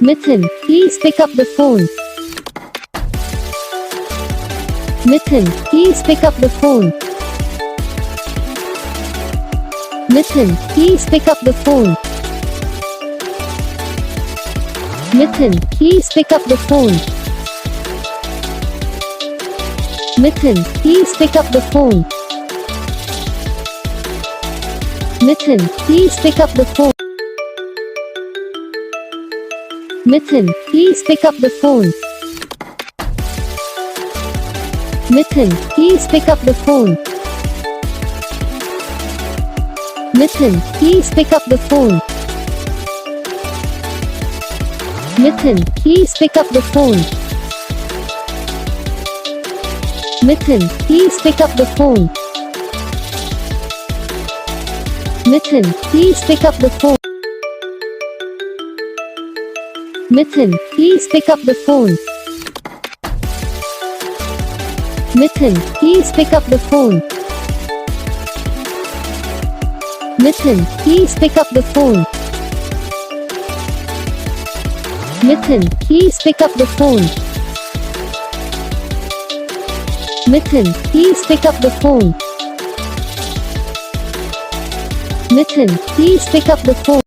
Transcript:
Mithun, please pick up the phone. Mithun, please pick up the phone. Mithun, please pick up the phone. Mithun, please pick up the phone. Mithun, please pick up the phone. Mithun, please pick up the phone. Mithun, please pick up the phone. Mithun, please pick up the phone. Mithun, please pick up the phone. Mithun, please pick up the phone. Mithun, please pick up the phone. Mithun, please pick up the phone. Mithun, please pick up the phone. Mithun, please pick up the phone. Mithun, please pick up the phone. Mithun, please pick up the phone. Mithun, please pick up the phone. Mithun, please pick up the phone.